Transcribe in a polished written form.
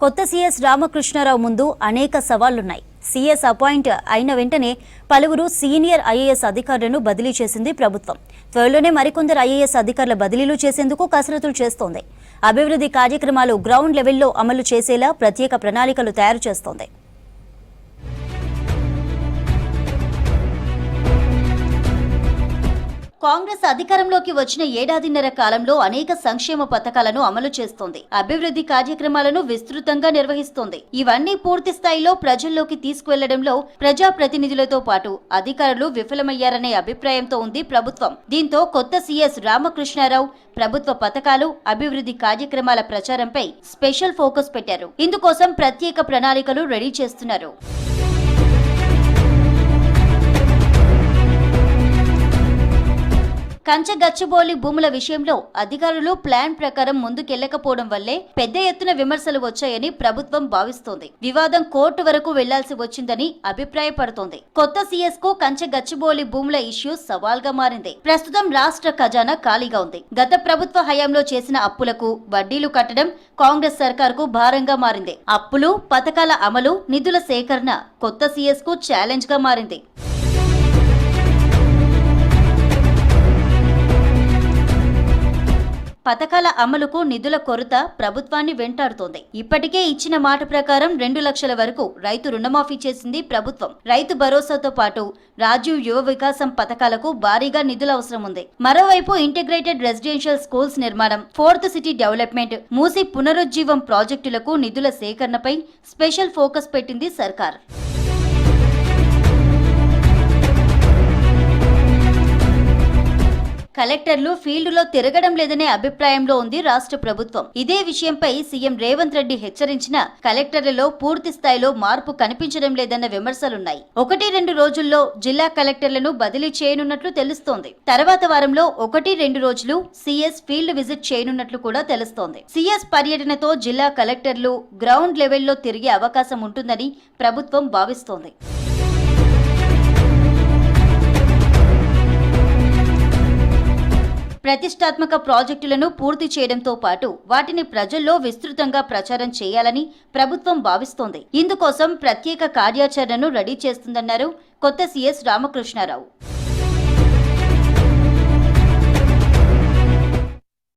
కొత్త సీఎస్ రామకృష్ణారావు ముందు అనేక సవాళ్లున్నాయి. సీఎస్ అపాయింట్ అయిన వెంటనే పలువురు సీనియర్ ఐఏఎస్ అధికారులను బదిలీ చేసింది ప్రభుత్వం. త్వరలోనే మరికొందరు ఐఏఎస్ అధికారుల బదిలీలు చేసేందుకు కసరత్తులు చేస్తోంది. అభివృద్ధి కార్యక్రమాలు గ్రౌండ్ లెవెల్లో అమలు చేసేలా ప్రత్యేక ప్రణాళికలు తయారు చేస్తోంది. కాంగ్రెస్ అధికారంలోకి వచ్చిన ఏడాదిన్నర కాలంలో అనేక సంక్షేమ పథకాలను అమలు చేస్తోంది. అభివృద్ధి కార్యక్రమాలను విస్తృతంగా నిర్వహిస్తోంది. ఇవన్నీ పూర్తి స్థాయిలో ప్రజల్లోకి తీసుకువెళ్లడంలో ప్రజాప్రతినిధులతో పాటు అధికారులు విఫలమయ్యారనే అభిప్రాయంతో ఉంది ప్రభుత్వం. దీంతో కొత్త సీఎస్ రామకృష్ణారావు ప్రభుత్వ పథకాలు, అభివృద్ధి కార్యక్రమాల ప్రచారంపై స్పెషల్ ఫోకస్ పెట్టారు. ఇందుకోసం ప్రత్యేక ప్రణాళికలు రెడీ చేస్తున్నారు. కంచగచ్చిబౌలి భూముల విషయంలో అధికారులు ప్లాన్ ప్రకారం ముందుకెళ్లకపోవడం వల్లే పెద్ద ఎత్తున విమర్శలు వచ్చాయని ప్రభుత్వం భావిస్తోంది. వివాదం కోర్టు వరకు వెళ్లాల్సి వచ్చిందని అభిప్రాయపడుతోంది. కొత్త సీఎస్ కు కంచగచ్చిబౌలి భూముల ఇష్యూ సవాల్గా మారింది. ప్రస్తుతం రాష్ట్ర ఖజానా ఖాళీగా ఉంది. గత ప్రభుత్వ హయాంలో చేసిన అప్పులకు వడ్డీలు కట్టడం కాంగ్రెస్ సర్కార్కు భారంగా మారింది. అప్పులు, పథకాల అమలు, నిధుల సేకరణ కొత్త సీఎస్ కు ఛాలెంజ్ గా మారింది. పథకాల అమలుకు నిధుల కొరత ప్రభుత్వాన్ని వెంటాడుతోంది. ఇప్పటికే ఇచ్చిన మాట ప్రకారం 2 లక్షల వరకు రైతు రుణమాఫీ చేసింది ప్రభుత్వం. రైతు భరోసాతో పాటు రాజీవ్ యువ వికాసం పథకాలకు భారీగా నిధుల అవసరం ఉంది. మరోవైపు ఇంటిగ్రేటెడ్ రెసిడెన్షియల్ స్కూల్స్ నిర్మాణం, 4th సిటీ డెవలప్మెంట్, మూసీ పునరుజ్జీవం ప్రాజెక్టులకు నిధుల సేకరణపై స్పెషల్ ఫోకస్ పెట్టింది సర్కార్. కలెక్టర్లు ఫీల్డ్లో తిరగడం లేదనే అభిప్రాయంలో ఉంది రాష్ట్ర ప్రభుత్వం. ఇదే విషయంపై సీఎం రేవంత్ రెడ్డి హెచ్చరించినా కలెక్టర్లలో పూర్తి స్థాయిలో మార్పు కనిపించడం లేదన్న విమర్శలున్నాయి. 1-2 రోజుల్లో జిల్లా కలెక్టర్లను బదిలీ చేయనున్నట్లు తెలుస్తోంది. తర్వాత వారంలో 1-2 రోజులు సీఎస్ ఫీల్డ్ విజిట్ చేయనున్నట్లు కూడా తెలుస్తోంది. సీఎస్ పర్యటనతో జిల్లా కలెక్టర్లు గ్రౌండ్ లెవెల్లో తిరిగే అవకాశం ఉంటుందని ప్రభుత్వం భావిస్తోంది. ప్రతిష్టాత్మక ప్రాజెక్టులను పూర్తి చేయడంతో పాటు వాటిని ప్రజల్లో విస్తృతంగా ప్రచారం చేయాలని ప్రభుత్వం భావిస్తోంది. ఇందుకోసం ప్రత్యేక కార్యాచరణను రెడీ చేస్తుందన్నారు కొత్త సీఎస్ రామకృష్ణారావు.